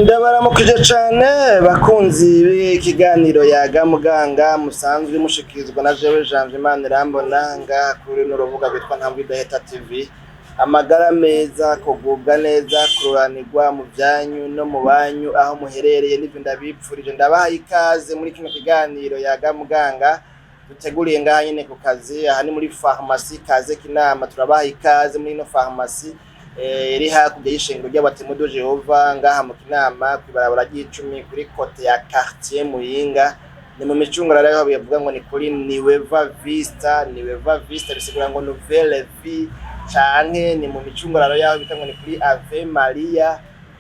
Ndabaramukije cane bakunzi b'ikiganiro yaga muganga musanzwe mushikirizwa na jewe Janvier Manirambona ngaha kuri n'urubuga rwitwa Ntambwidaheta TV. Amagara meza, kugubwa neza, kururanirwa mu vyanyu no mu banyu aho muherereye n'ivyo ndabipfurije. Ndabaha ikaze muri kino kiganiro yaga muganga duteguriye ngaha nyene ku kazi, aha ni muri pharmacie Kaze Kinama. Turabaha ikaze muri ino pharmacie iri hakurya y'ishengero ry'abatemu de Jehova ngaha mu Kinama kw'ibarabara ry'icumi kuri kote ya quartier Muyinga. Ni mu micungura rero bivuga ngo ni kuri Niweva Vista bisigura ngo Nouvelle Vie canke ni mu micungura rero yaho bita ngo ni kuri Ave Maria.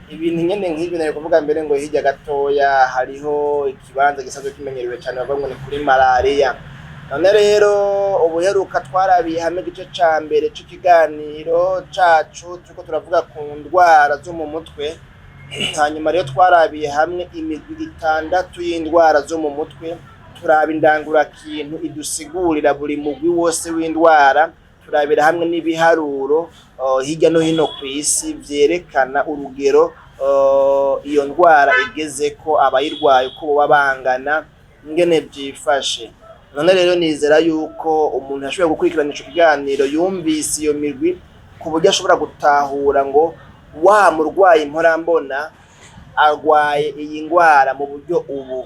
Ibintu nyene nk'ibyo nari kuvuga mbere ngo hirya gatoya hariho ikibanza gisanzwe kimenyerewe cyane bavuga ngo ni kuri malaria. None rero ubuheruka twarabiye hamwe igice ca mbere c'ikiganiro cacu turiko turavuga ku ndwara zo mu mutwe, hanyuma rero twarabiye hamwe imigwi 6 y'indwara zo mu mutwe, turaba indangurakintu idusigurira buri mugwi wose w'indwara, turabira hamwe n'ibiharuro hirya no hino kw'isi vyerekana urugero iyo ndwara igezeko, abayirwaye uko boba bangana, ingene vyifashe. None rero nizera yuko umuntu yashoboye gukurikirana ico kiganiro yumvise iyo migwi ku buryo ashobora gutahura ngo wa murwayi mporambona arwaye iyi ndwara mu buryo ubu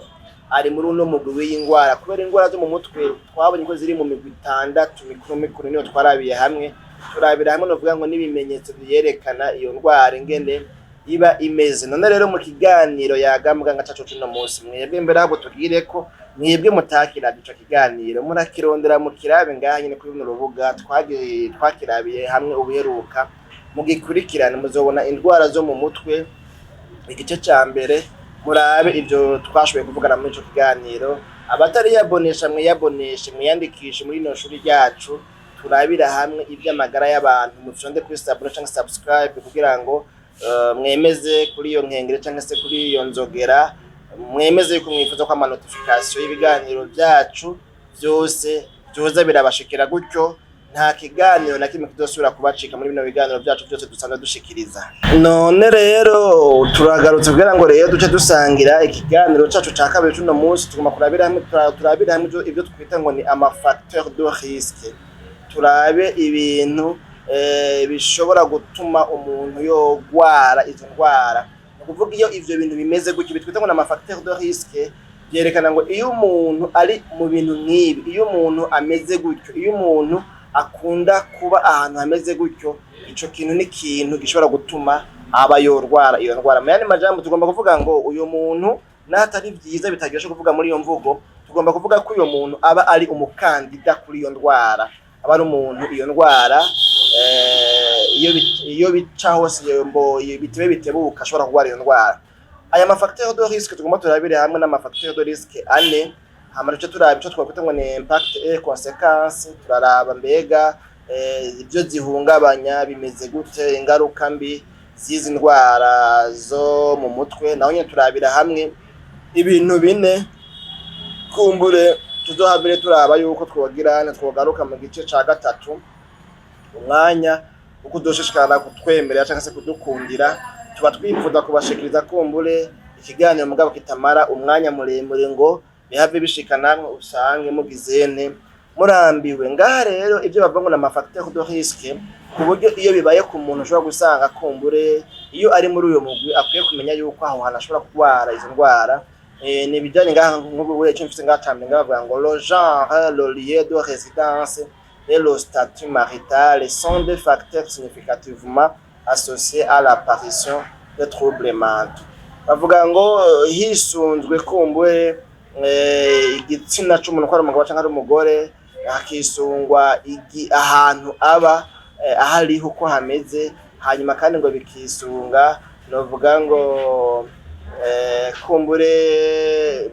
ari muri uno mugwi w'iyi ndwara. Kubera indwara zo mu mutwe twabonye ko ziri mu migwi 6 mikuru niyo twarabiye hamwe, turabira hamwe novuga ngo n'ibimenyetso byerekana iyo ndwara ingene iba imeze. None rero mu kiganiro yaga muganga cacu cuno munsi, mwebwe mbere abo tugire ko mwebwe mutakira ico kiganiro murakirondera mu kirabe ngaha nyene kuri runo rubuga twakirabiye hamwe ubuheruka, mugikurikirana muzobona indwara zo mu mutwe igice ca mbere, murabe ivyo twashoboye kuvugana muri ico kiganiro. Abatari yabonesha mwiyaboneshe, mwiyandikishe muri ino shuri ryacu, turabira hamwe ivy'amagara y'abantu, mufyonde kuri sabone canke subscribe kugira ngo mwemeze kuri iyo nkengere canke se kuri iyo nzogera, mwemeze yuko mwifuza ko ama notification y'ibiganiro byacu byose byoza birabashikira, gutyo nta kiganiro na kimwe kidosubira kubacika muri bino biganiro byacu byose dusanzwe dushikiriza. None rero turagarutse kugira ngo rero duce dusangira ikiganiro cacu ca kabiri cuno munsi, tugomba kurabira hamwe ivyo twita ngo ni ama facteur de risque. Turabe ibintu bishobora gutuma umuntu yogwara izo ndwara. Kuvuga iyo ivyo bintu bimeze gutyo bitwita ngo na facteur de risque, byerekana ngo iyo umuntu ari mu bintu nk'ibi, iyo umuntu ameze gutyo, iyo umuntu akunda kuba ahantu hameze gutyo, ico kintu ni kintu gishobora gutuma aba yorwara iyo ndwara. Mayani majambo tugomba kuvuga ngo uyo muntu natari vyiza bitagiye kuvuga muri iyo mvugo, tugomba kuvuga ko uyo muntu aba ari umukandida kuri iyo ndwara, aba ari umuntu iyo ndwara iyo bica hose bitebe bitebuka ashobora kurwara iyo ndwara. Aya mafacteur de risque tugomba turabire hamwe n'amafacteur de risque ane, hama duce turaba ico twakwita ngo ni impact et conséquence. Turaraba mbega ibyo zihungabanya bimeze gute, ingaruka mbi z'izi ndwara zo mu mutwe. Naho nyine turabira hamwe ibintu bine kumbure tuzohabire turaba yuko twogirana twogaruka mu gice ca gatatu, umwanya uko doshishikana kutwemerera cyangwa se kudukundira. Tuba twifuza kubashikiriza kumbure ikiganiro mugabo kitamara umwanya muremure ngo bihave bishikana usange mugizene murambiwe. Ngaha rero ivyo bavuga ngo na facteur de risque, ku buryo iyo bibaye ku muntu ushobora gusanga kumbure iyo ari muri uyo mugwi akwiye kumenya yuko aho hana ashobora kurwara izo ndwara. Ni bijanye ngaha nk'ubu we cyo mfise ngatambe ngavuga ngo le genre, le lieu de résidence et le statut marital sont des facteurs significativement associés à l'apparition de troubles mentaux. Bavuga ngo hisunzwe kumbwe igitsina c'umuntu ko ari umugabo canke ari umugore, hakisungwa ahantu aba ahariho uko hameze, hanyuma kandi ngo bikisunga novuga ngo kumbure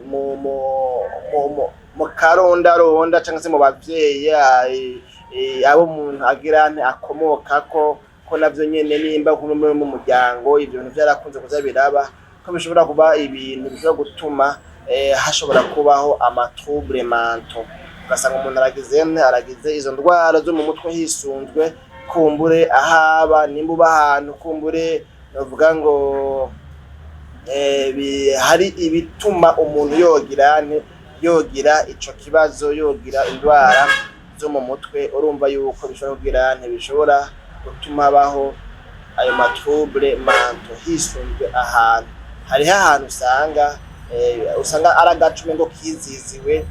mu karondaronda canke se mu bavyeyi abo umuntu agira akomoka ko navyo nyene nimba kumwe mu muryango ivyo bintu byarakunze kuza biraba ko bishobora kuba ibintu bishobora gutuma hashobora kubaho amatrouble mental. Ugasanga umuntu aragize izo ndwara zo mu mutwe hisunzwe kumbure ahaba, nimba uba ahantu kumbure bavuga ngo hari ibituma umuntu yogira ico kibazo, yogira indwara zo mu mutwe. Urumva yuko bishobora gutuma habaho ayo matrouble mental hisunzwe ahantu. Hariho ahantu usanga ari agacume ngo kiziziwe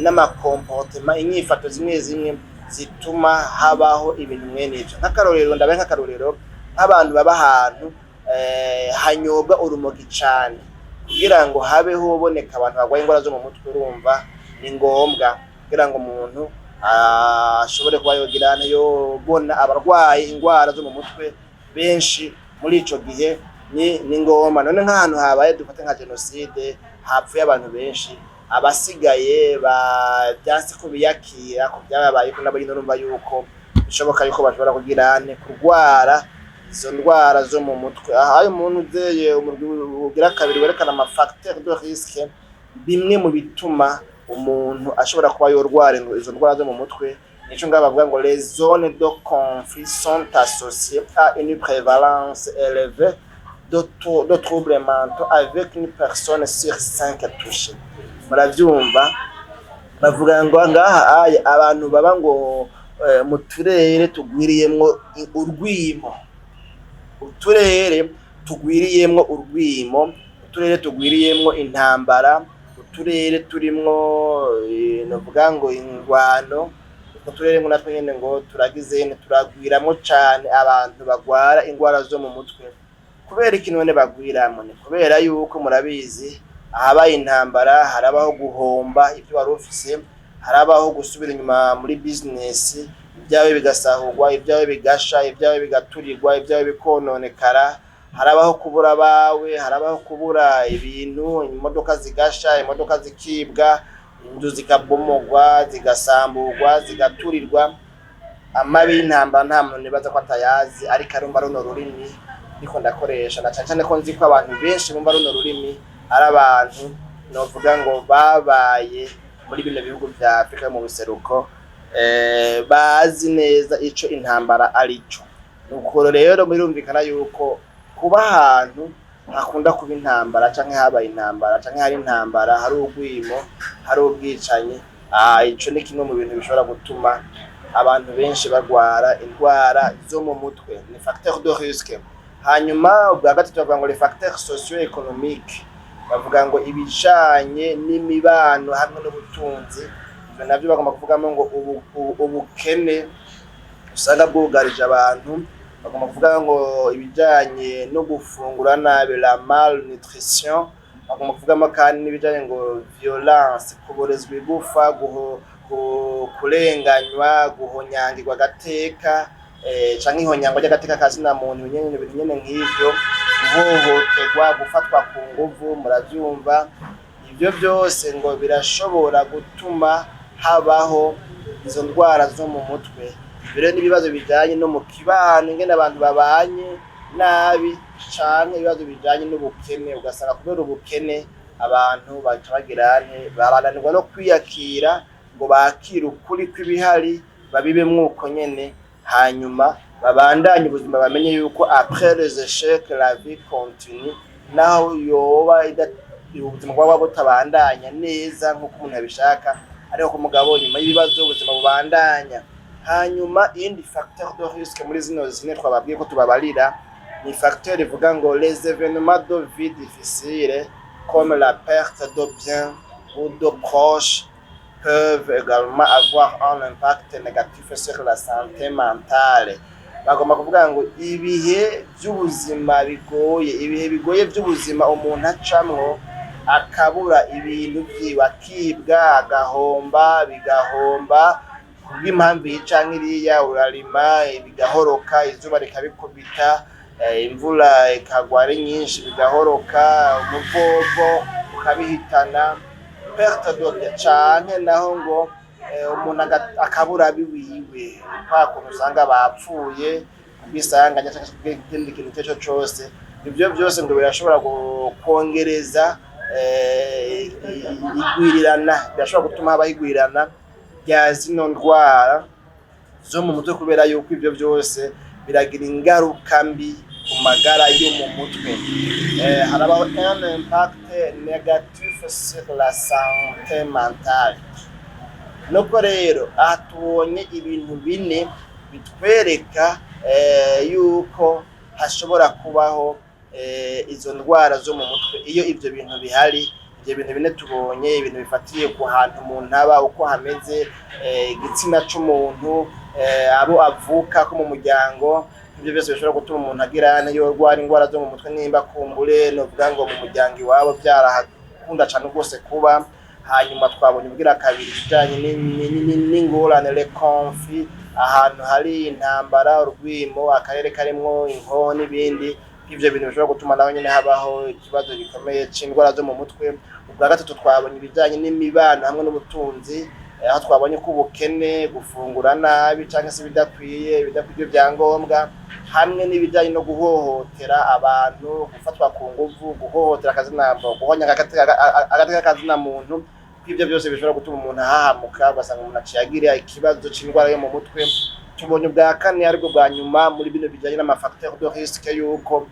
n'amakomportema, inyifato zimwe zituma habaho ibintu mwene ivyo. Nk'akarorero nk'abantu baba ahantu hanyobwa urumogi cane, kugira ngo habeho uboneka abantu barwaye ingwara zo mu mutwe. Urumva ni ngombwa kugira ngo umuntu ashobore kuba yobona abarwaye ingwara zo mu mutwe benshi muri ico gihe ni ngoma. None nk'ahantu habaye dufate nka genocide, hapfuye abantu benshi, abasigaye byanse ko biyakira ko byababaye, ko nabo urumva yuko bishoboka yuko bashobora kurwara izo ndwara zo mu mutwe. Aho umuntu uzeye ugira kabiri werekana ama facteurs de risque, bimwe mu bituma umuntu ashobora kuba yorwara izo ndwara zo mu mutwe. Nico bavuga ngo les zones de conflit sont associées à une prévalence élevée de troubles mentaux avec une personne sur 5 touchés. Muravyumva bavuga ngo ngaha abantu baba ngo mu turere tugwiriyemwo urwimo, uturere tugwiriyemwo intambara, uturere turimwo novuga ngo ingwano, uturere ngo natwe nyene ngo turagwiramwo cane abantu bagwara ingwara zo mu mutwe. Kubera iki none bagwiramo? Ni kubera yuko murabizi ahabaye intambara harabaho guhomba ibyo wari ufise, harabaho gusubira inyuma muri business, ibyawe bigasahurwa, ibyawe bigasha, ibyawe bigaturirwa, ibyawe bikononekara, harabaho kubura abawe, harabaho kubura ibintu, imodoka zigasha, imodoka zikibwa, inzu zikabomogwa, zigasamburwa, zigaturirwa. Amabi y'intambara nta muntu nibaza ko atayazi, ariko arumva runo rurimi niko ndakoresha, na cyane ko nzi ko abantu benshi bumva runo rurimi ari abantu novuga ngo babaye muri bino bihugu vya Afrika mu buseruko, bazi neza ico intambara arico. Nuko rero birumvikana yuko kuba ahantu hakunda kuba intambara canke habaye intambara canke hari intambara, hari urwimo, hari ubwicanyi, ico ni kimwe mu bintu bishobora gutuma abantu benshi bagwara indwara zo mu mutwe, ni facteur de risque. Hanyuma ubwa gatatu bavuga ngo les facteurs socio-économiques, bavuga ngo ibijanye n'imibano hamwe n'ubutunzi. Ivyo navyo bagomba kuvugamo ngo ubukene usanga bwugarije abantu. Bagomba kuvuga ngo ibijanye no gufungura nabi, la malnutrition. Bagomba kuvugamo kandi n'ibijanye ngo violence, kuborezwa igufa, kurenganywa, guhonyangirwa agateka, canke ihonyangwa ry'agateka kazina muntu, ibintu nyene nk'ivyo, guhohoterwa, gufatwa ku nguvu. Muravyumva ivyo byose ngo birashobora gutuma habaho izo ndwara zo mu mutwe. Biro n'ibibazo bijanye no mu kibano, ingene abantu babanye nabi, canke ibibazo bijanye n'ubukene. Ugasanga kubera ubukene abantu barananirwa no kwiyakira ngo bakire ukuri kw'ibihari, babibemwo uko nyene, hanyuma babandanye ubuzima, bamenye yuko après les échecs la vie continue. Naho yoba ubuzima bwaba butabandanya neza nk'uko umuntu yabishaka, ariko ku mugabo nyuma y'ibibazo ubuzima bubandanya. Hanyuma indi facteur de risque muri zino zine twababwiye ko tubabarira, ni facteur ivuga ngo les événements de vie difficiles comme la perte de biens ou de proches peuvent également avoir un impact négatif sur la santé mentale. Bagomba kuvuga ngo ibihe by'ubuzima bigoye by'ubuzima umuntu acamwo, akabura ibintu byiwe, akibwa, agahomba, bigahomba kubw'impamvu canke iriya, urarima bigahoroka, izuba rikabikubita, imvura ikagwa ari nyinshi bigahoroka, umuvovo ukabihitana, perte de canke naho ngo umuntu akabura biwiwe, kwa kuntu usanga bapfuye kubisanganya cyangwa ikindi kintu cyo cyose. Ibyo byose ngo birashobora kongereza igwirirana, birashobora gutuma haba igwirirana rya zino ndwara zo mu mutwe, kubera yuko ibyo byose biragira ingaruka mbi ku magara yo mu mutwe. Harabaho un impact négatif sur la santé mentale. Nuko rero aha tubonye ibintu bine bitwereka yuko hashobora kubaho izo ndwara zo mu mutwe iyo ivyo bintu bihari. Ibyo bintu bine tubonye ibintu bifatiye ku hantu umuntu aba, uko hameze, igitsina c'umuntu, abo avuka ko mu muryango. Ibyo byose bishobora gutuma umuntu agira yorwara indwara zo mu mutwe, nimba kumbure novuga ngo mu muryango iwabo byarahakunda cane rwose kuba. Hanyuma twabonye ubwira kabiri bijanye n'ingorane, le conflit, ahantu hari intambara, urwimo, akarere karimwo inko n'ibindi. Ivyo bintu bishobora gutuma naho nyene habaho ikibazo gikomeye c'indwara zo mu mutwe. Ubwa gatatu twabonye ibijanye n'imibano hamwe n'ubutunzi, aho twabonye ko ubukene, gufungura nabi canke se bidakwiye vyangombwa, hamwe n'ibijanye no guhohotera abantu, gufatwa ku nguvu, guhohotera akazinambo, guhonya agateka kazina muntu. Ivyo byose bishobora gutuma umuntu ahahamuka, ugasanga umuntu aciye agira ikibazo c'indwara yo mu mutwe. Tubonye ubwa kane aribwo bwa nyuma muri bino bijanye n'amafacteur de risque, yuko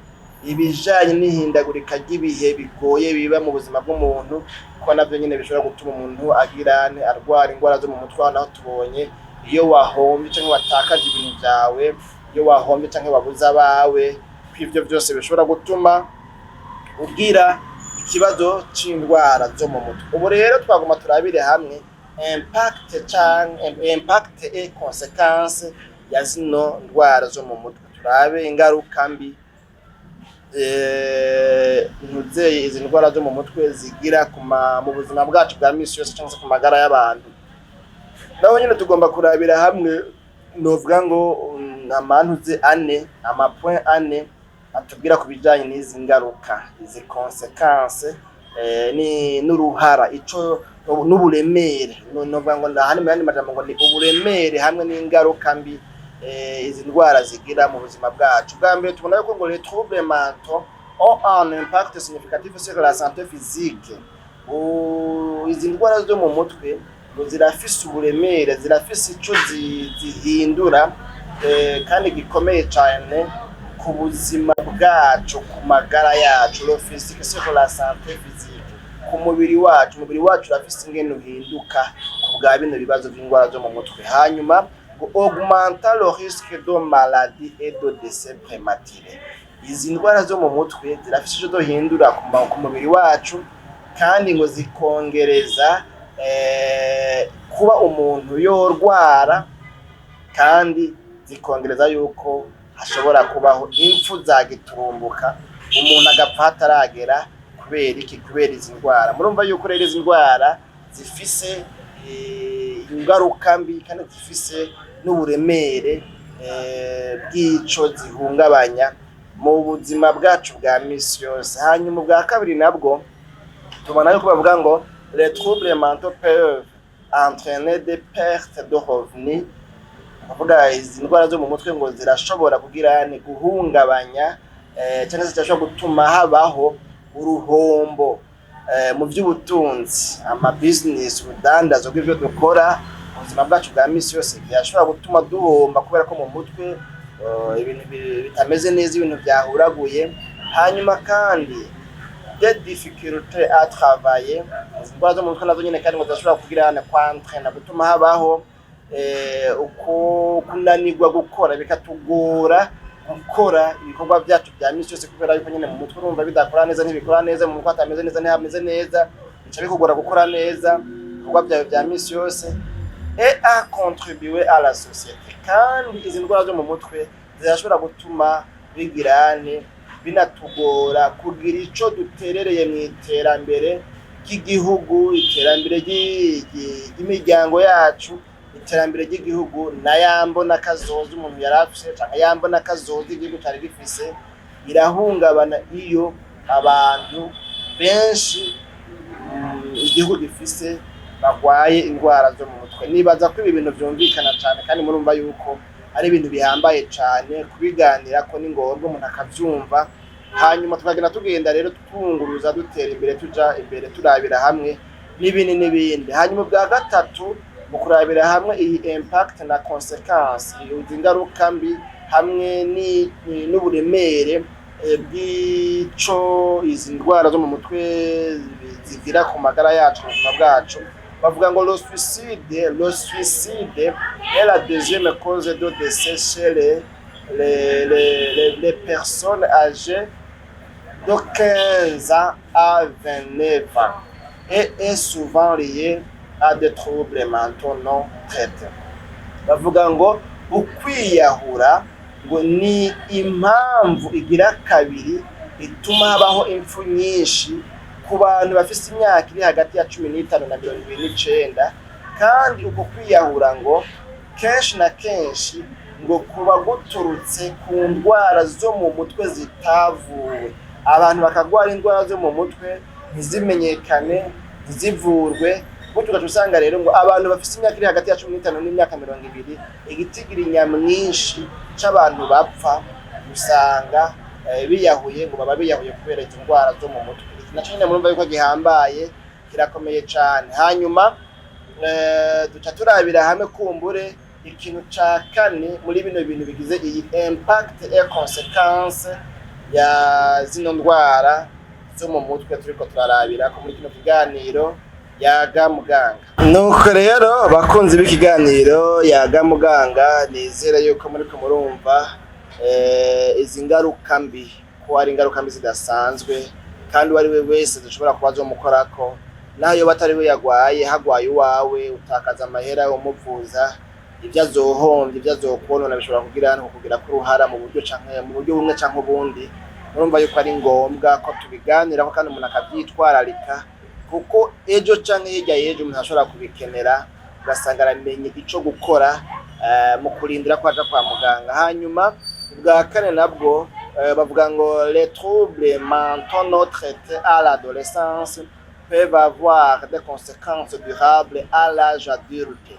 ibijanye n'ihindagurika ry'ibihe bigoye biba mu buzima bw'umuntu, ko navyo nyene bishobora gutuma umuntu arwara indwara zo mu mutwe. Naho tubonye iyo wahomvye canke watakaje ibintu vyawe, iyo wahomvye canke wabuze abawe, ivyo byose bishobora gutuma ugira ikibazo c'indwara zo mu mutwe. Ubu rero twaguma turabire hamwe impact et conséquences ya zino ndwara zo mu mutwe. Turabe ingaruka mbi ntuzeye izi ndwara zo mu mutwe zigira mu buzima bwacu bwa misi yose cyangwa se ku magara y'abantu. Naho nyine tugomba kurabira hamwe, novuga ngo amapoint ane atubwira ku bijanye n'izi ngaruka, izi conséquences, n'uruhara, ico n'uburemere. Novuga ngo ndahani mu yandi majambo ngo ni uburemere hamwe n'ingaruka mbi izi ndwara zigira mu buzima bwacu. Bwa mbere tubona yuko ngo les troubles mentaux ont un impact significatif sur la santé physique. Izi ndwara zo mu mutwe ngo zirafise uburemere, zirafise ico zihindura kandi gikomeye cyane ku buzima bwacu, ku magara yacu, le physique sur la santé physique, ku mubiri wacu. Umubiri wacu urafise ingene uhinduka ku bwa bino bibazo by'indwara zo mu mutwe. Hanyuma augmenter le risque de maladie et de décès prématuré. Izi ndwara zo mu mutwe zirafise ico dohindura ku mubiri wacu, kandi ngo zikongereza kuba umuntu yorwara, kandi zikongereza yuko hashobora kubaho impfu zagiturumbuka, umuntu agapfa hataragera. Kubera iki? Kubera izi ndwara. Murumva yuko rero izi ndwara zifise ingaruka mbi kandi zifise n'uburemere bw'ico zihungabanya mu buzima bwacu bwa misi yose. Hanyuma bwa kabiri nabwo tubona yuko bavuga ngo les troubles mentaux peuvent entraîner des pertes de revenus. Bavuga izi ndwara zo mu mutwe ngo zirashobora kugira ni guhungabanya cyangwa se zirashobora gutuma habaho uruhombo mu by'ubutunzi, ama business, ubudandazo bw'ibyo dukora mu buzima bwacu bwa misi yose. Byashobora gutuma duhomba kubera ko mu mutwe ibintu bitameze neza, ibintu byahuraguye. Hanyuma kandi des difficultés à travailler. Izi ndwara zo mu mutwe nazo nyine kandi ngo zirashobora kugira na gutuma habaho uko kunanirwa gukora, bikatugora gukora ibikorwa byacu bya misi yose, kubera yuko nyine mu mutwe urumva bidakora neza, ntibikora neza, mu mutwe atameze neza, ntihameze neza, bica bikugora gukora neza ibikorwa byawe bya misi yose. Et à contribuer à la société. Kandi izi ndwara zo mu mutwe zirashobora gutuma binatugora kugira ico duterereye mu iterambere ry'igihugu, iterambere ry'imiryango yacu, iterambere ry'igihugu, na yambona kazoza umuntu yarafise cyangwa yambona kazoza igihugu cyari gifise irahungabana iyo abantu benshi igihugu gifise bagwaye indwara zo mu mutwe. Nibaza ko ibi bintu byumvikana cyane, kandi murumva yuko ari ibintu bihambaye cyane kubiganira ko ni ngombwa umuntu akavyumva. Hanyuma tugenda rero twunguruza, dutera imbere, tuja imbere, turabira hamwe n'ibindi n'ibindi. Hanyuma bwa gatatu mu kurabira hamwe iyi impact na consequence ingaruka mbi hamwe n'uburemere bw'ico izi ndwara zo mu mutwe zigira ku magara yacu mu buzima bwacu. Bavuga ngo le suicide est la deuxième cause de décès chez les personnes âgées de 15 ans à 29 ans et est souvent lié à des troubles mentaux non traités. Bavuga ngo ukwiyahura ngo ni impamvu igira kabiri ituma habaho impfu nyinshi ku bantu bafite imyaka iri hagati ya 15 na 29, kandi uko kwiyahura ngo kenshi na kenshi ngo kuba guturutse ku ndwara zo mu mutwe zitavuwe. Abantu bakagwara indwara zo mu mutwe ntizimenyekane, ntizivurwe, gutyo ugaca usanga rero ngo abantu bafite imyaka iri hagati ya 15 n'imyaka 20 igitigira nyamwinshi c'abantu bapfa usanga biyahuye, ngo baba biyahuye kubera izo ndwara zo mu mutwe. Naco nyine murumva yuko gihambaye, kirakomeye cyane. Hanyuma duca turabira hamwe kumbure ikintu ca kane muri bino bintu bigize iyi impact et conséquence ya zino ndwara zo mu mutwe turiko turarabira ko muri kino kiganiro Yaga Muganga. Nuko rero bakunzi b'ikiganiro Yaga Muganga, nizera yuko muriko murumva izi ngaruka mbi, ko ari ingaruka mbi zidasanzwe kandi uwari we wese dushobora kuba zomukorako, nayo batari we yagwaye, hagwaye uwawe utakaza amahera umuvuza, ibyo azohombye, ibyo azokonona bishobora kugira ku ruhara mu buryo bumwe canke ubundi. Urumva yuko ari ngombwa ko tubiganiraho kandi umuntu akabyitwararika, kuko ejo canke hirya y'ejo umuntu ashobora kubikenera ugasanga aramenye ico gukora mu kurindira ko aja kwa muganga. Hanyuma ubwa kane nabwo bavuga ngo les troubles mentaux non traités à l'adolescence peuvent avoir des conséquences durables à l'âge adulte,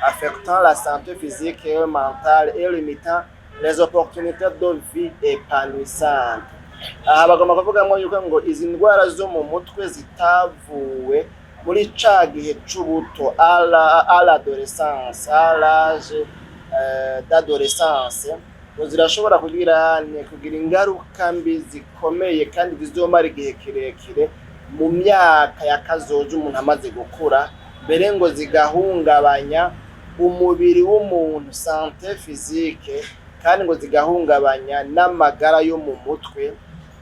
affectant la santé physique et mentale et limitant les opportunités de vie épanouissantes. Aha bagomba kuvuga yuko ngo izi ndwara zo mu mutwe zitavuwe muri ca gihe c'ubuto, à l'adolescence, à l'âge d'adolescence, zirashobora kugira ingaruka mbi zikomeye kandi zizomara igihe kirekire mu myaka y'akazoza umuntu amaze gukura, mbere ngo zigahungabanya umubiri w'umuntu, santé physique, kandi ngo zigahungabanya n'amagara yo mu mutwe.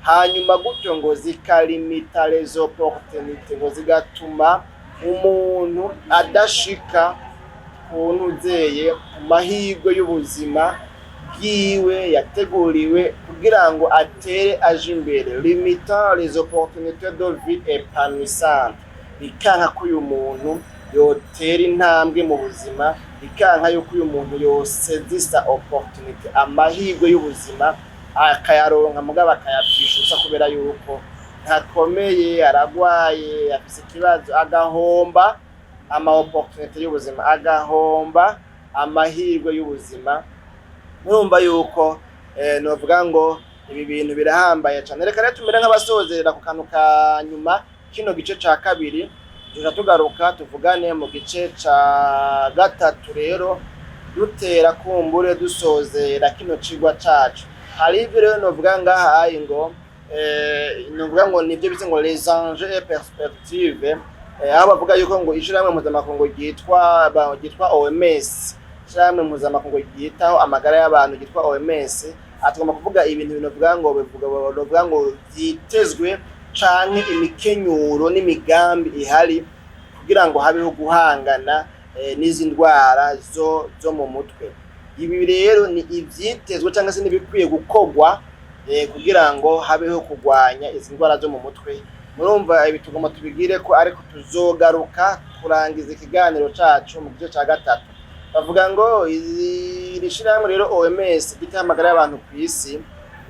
Hanyuma gutyo ngo zikalimita les opportunités, ngo zigatuma umuntu adashika ku ntuzeye mahirwe y'ubuzima bwiwe yateguriwe kugira ngo atere aje imbere. Limitant les opportunités de vie épanouissantes, ikanka ko uyu muntu yotera intambwe mu buzima, ikanka yuko uyu muntu yosezisa opportunité, amahirwe y'ubuzima akayaronka mugabo akayapfishusa kubera yuko ntakomeye, aragwaye, afise ikibazo, agahomba ama opportunité y'ubuzima, agahomba amahirwe y'ubuzima. Murumva yuko novuga ngo ibi bintu birahambaye cyane. Reka rero tumere nk'abasozerera ku kantu ka nyuma kino gice ca kabiri, tuja tugaruka tuvugane mu gice ca gatatu, rero dutera kumbure dusozera kino cigwa cacu. Hari ibyo rero novuga ngaha ngo nibyo bise ngo les enjeux et perspectives, aho bavuga yuko ngo ishirahamwe mpuzamakungu ryitwa OMS, ishirahamwe mpuzamakungu ryitaho amagara y'abantu ryitwa OMS, atugomba kuvuga ibintu bivuga ngo vyitezwe canke imikenyuro n'imigambi ihari kugira ngo habeho guhangana n'izi ndwara zo mu mutwe. Ibi rero ni ivyitezwe cyangwa se nibikwiye gukogwa kugira ngo habeho kugwanya izi ndwara zo mu mutwe. Murumva ibi tugomba tubigire ko ariko tuzogaruka kurangiza ikiganiro cacu mu gice ca gatatu. Bavuga ngo iri shirahamwe rero OMS gitamagara y'abantu ku isi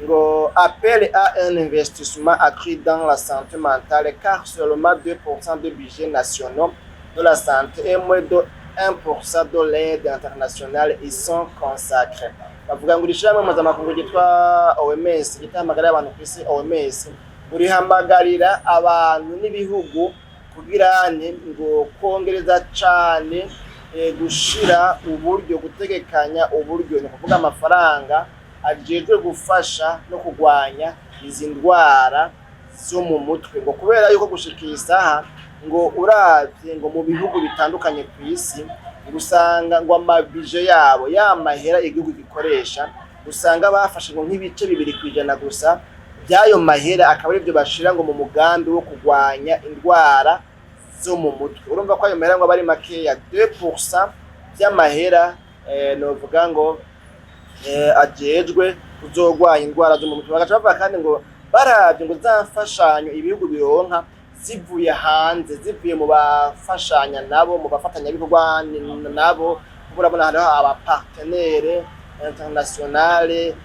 ngo appelle à un investissement accru dans la santé mentale, car seulement 2% des budgets nationaux de la santé et moins de 1% de l'aide internationale y sont consacrés. Bavuga ngo irishirahamwe mpuzamakungu ryitwa OMS gitamagara y'abantu ku isi OMS urihamagarira abantu n'ibihugu kugira ngo kongereza cane gushira uburyo, gutegekanya uburyo, ni kuvuga amafaranga ajejwe gufasha no kurwanya izi ndwara zo mu mutwe, ngo kubera yuko gushika isaha ngo uravye ngo mu bihugu bitandukanye ku isi usanga ngo amabije yabo yamahera igihugu gikoresha usanga bafashe ngo nk'ibice 2% gusa by'ayo mahera, akaba aribyo bashira ngo mu mugambi wo kurwanya indwara zo mu mutwe. Urumva ko ayo mahera ngo bari makeya, 2% by'amahera novuga ngo ajejwe kuzogwanya indwara zo mu mutwe. Bagaca bavuga kandi ngo baravye ngo zamfashanyo ibihugu bironka zivuye hanze, zivuye mu bafashanya nabo, mu bafatanya bikorwa nabo, urabona hariho aba partenaire internationale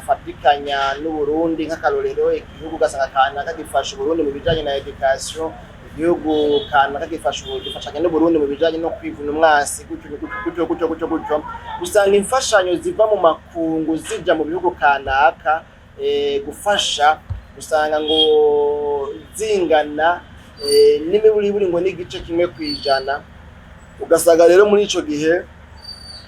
fatikanya n'u Burundi nk'akarorero, igihugu gasanga kanaka gifasha Burundi mu bijanye na education, igihugu kanaka gifashanya n'u Burundi mu bijanye no kwivuna umwasi, gutyo usanga imfashanyo ziva mu makungu zija mu bihugu kanaka gufasha, usanga ngo zingana n'imiburiburi ngo n'igice 1%. Ugasanga rero muri ico gihe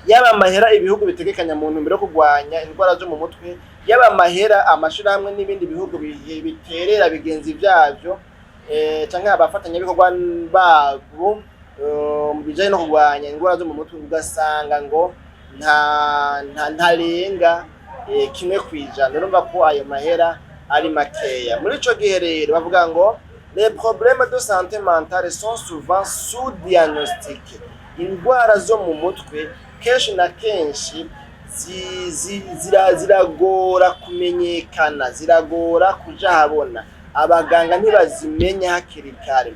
yaba amahera ibihugu bitegekanya mu ntumbero yo kurwanya indwara zo mu mutwe, yaba amahera amashirahamwe n'ibindi bihugu biterera bigenzi vyavyo canke abafatanya bikorwa babo mu bijanye no kurwanya indwara zo mu mutwe, ugasanga ngo ntarenga 1%. Urumva ko ayo mahera ari makeya. Muri ico gihe rero bavuga ngo les problèmes de santé mentale sont souvent sous-diagnostiqués. Indwara zo mu mutwe kenshi na kenshi ziragora kumenyekana, ziragora kuja habona, abaganga ntibazimenya hakiri kare,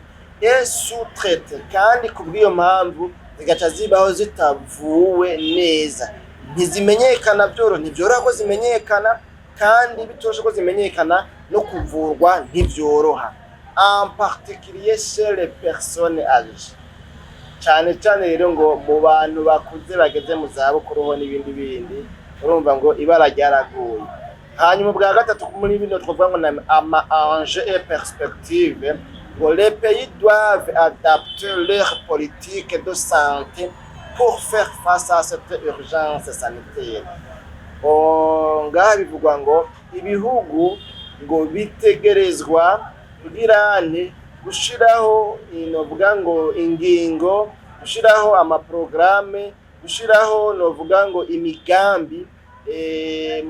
sous-traité, kandi kubw'iyo mpamvu zigaca zibaho zitavuwe neza, ntizimenyekana ntivyoroha ko zimenyekana, kandi bitoroshe ko zimenyekana no kuvurwa ntivyoroha, en particulier chez les personnes âgées, cyane rero ngo mu bantu bakuze bageze mu zabukuru ho n'ibindi urumva ngo ibara ryaraguye. Hanyuma bwa gatatu muri bino twavuga ngo ama enjeux et perspectives, ngo les pays doivent adapter leur politique de santé pour faire face à cette urgence sanitaire. Ngaha bivugwa ngo ibihugu ngo bitegerezwa kugirane gushiraho novuga ngo ingingo, gushiraho amaprograme, gushiraho novuga ngo imigambi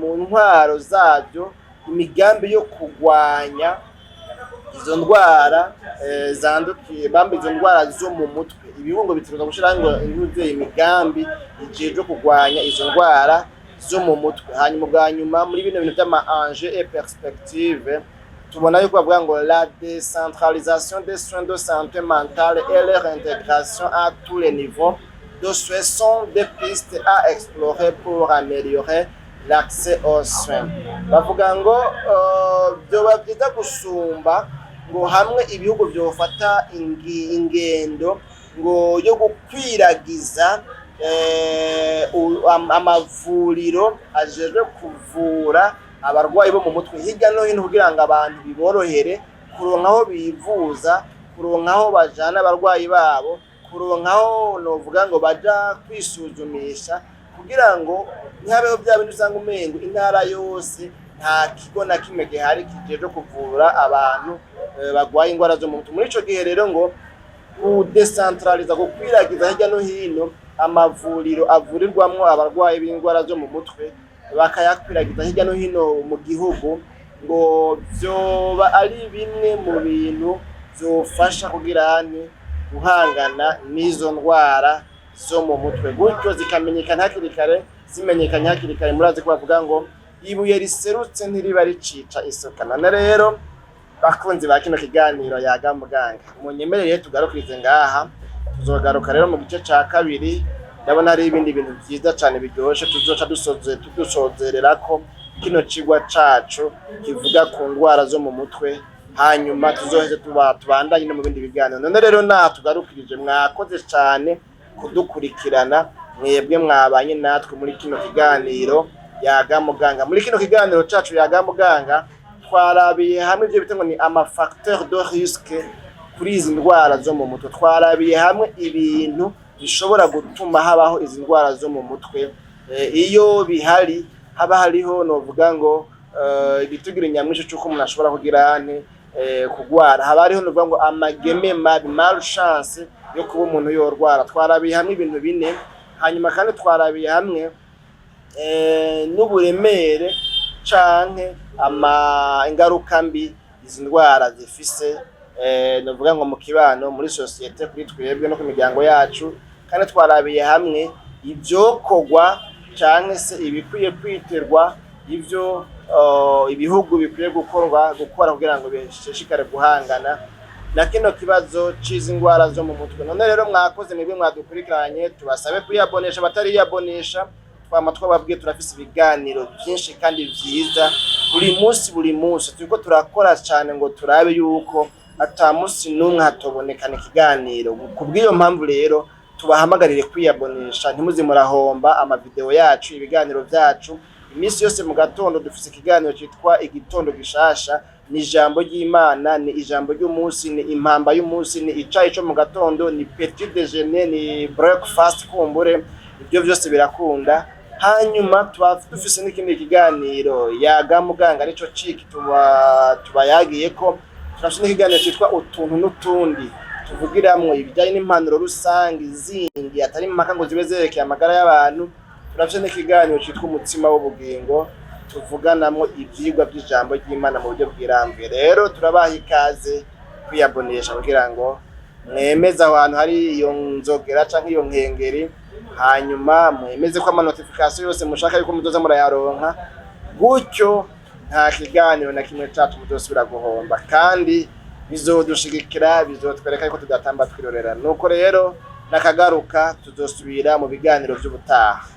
mu ntwaro zabyo, imigambi yo kurwanya izo ndwara zandukiye, bambe izo ndwara zo mu mutwe. Ibihugu bitegerezwa gushiraho ngo imigambi ijejwe kurwanya izo ndwara zo mu mutwe. Hanyuma bwa nyuma muri bino bintu by'ama enjeux et perspectives tubona yuko bavuga ngo la décentralisation des soins de santé mentale et leur intégration à tous les niveaux de soins sont des pistes à explorer pour améliorer l'accès aux soins. Bavuga ngo byoba byiza gusumba ngo hamwe ibihugu byofata ingendo ngo yo gukwiragiza amavuriro ajejwe kuvura abarwayi bo mu mutwe hirya no hino kugira ngo abantu biborohere kuronka aho bivuza, kuronka aho bajana abarwayi babo, kuronka aho novuga ngo baja kwisuzumisha, kugira ngo ntihabeho bya bintu usanga umengo intara yose nta kigo na kimwe gihari kijeje kuvura abantu bagwaye indwara zo mu mutwe. Muri ico gihe rero ngo udecentraliza, gukwiragiza hirya no hino amavuriro avurirwamwo abarwayi b'indwara zo mu mutwe, bakayakwiragiza hirya no hino mu gihugu, ngo vyoba ari bimwe mu bintu vyofasha kugira guhangana n'izo ndwara zo mu mutwe, gutyo zikamenyekana hakiri kare. Zimenyekanye hakiri kare, murazi ko bavuga ngo ibuye riserutse ntiriba ricica isuka. None rero bakunzi ba kino kiganiro Yaga Muganga, munyemerere tugarukirize ngaha, tuzogaruka rero mu gice ca kabiri. Ndabona hari ibindi bintu byiza cyane biryoshe tuzoca dusozererako kino cigwa cacu kivuga ku ndwara zo mu mutwe, hanyuma tuzoheze tubandanye no mu bindi biganiro. None rero tugarukirije, mwakoze cyane kudukurikirana, mwebwe mwabanye natwe muri kino kiganiro Yaga Muganga. Muri kino kiganiro cacu Yaga Muganga twarabiye hamwe ibyo bita ngo ni ama facteur de risque kuri izi ndwara zo mu mutwe. Twarabiye hamwe ibintu bishobora gutuma habaho izi ndwara zo mu mutwe. Iyo bihari haba hariho novuga ngo igitugiro nyamwinshi cy'uko umuntu ashobora kugira kugwara, haba hariho novuga ngo amageme mabi, malchance yo kuba umuntu yorwara. Twarabiye hamwe ibintu bine, hanyuma kandi twarabiye hamwe n'uburemere canke ingaruka mbi izi ndwara zifise novuga ngo mu kibano, muri societe, kuri twebwe no ku miryango yacu. Kandi twarabiye hamwe ivyokorwa canke se ibikwiye kwiterwa, ivyo ibihugu bikwiye gukora kugira ngo bishishikare guhangana na kino kibazo c'izi ndwara zo mu mutwe. None rero mwakoze mwebwe mwadukurikiranye, tubasabe kuyabonesha, batari yabonesha twama twababwiye turafise ibiganiro byinshi kandi vyiza buri munsi turiko turakora cyane ngo turabe yuko ata munsi n'umwe hatobonekana ikiganiro. Kubw'iyo mpamvu rero tubahamagarire kwiyabonesha, ntimuze murahomba amavideo yacu, ibiganiro vyacu. Imisi yose mu gatondo dufise ikiganiro cyitwa igitondo gishasha, ni ijambo ry'Imana, ni ijambo ry'umunsi, ni impamba y'umunsi, ni icayi cyo mu gatondo, ni petit déjeuner, ni breakfast kumbure, ibyo byose birakunda. Hanyuma dufise n'ikindi kiganiro yaga muganga, arico ciki tubayagiye ko turafise n'ikiganiro cyitwa utuntu n'utundi, tuvugiramwo ibijyanye n'impanuro rusange zindi atari impaka ngo zibe zerekeye amagara y'abantu. Turafise n'ikiganiro cyitwa umutsima w'ubugingo, tuvuganamwo ivyigwa by'ijambo ry'Imana mu buryo bwirambuye. Rero turabaha ikaze kwiyabonesha kugira ngo mwemeze aho hantu hari iyo nzogera canke iyo nkengeri, hanyuma mwemeze ko ama notification yose mushaka yuko muzoza murayaronka, gutyo nta kiganiro na kimwe cacu muzosubira guhomba, kandi bizodushigikira, bizotwereka yuko tudatamba twirorera. Nuko rero nakagaruka, tuzosubira mu biganiro vy'ubutaha.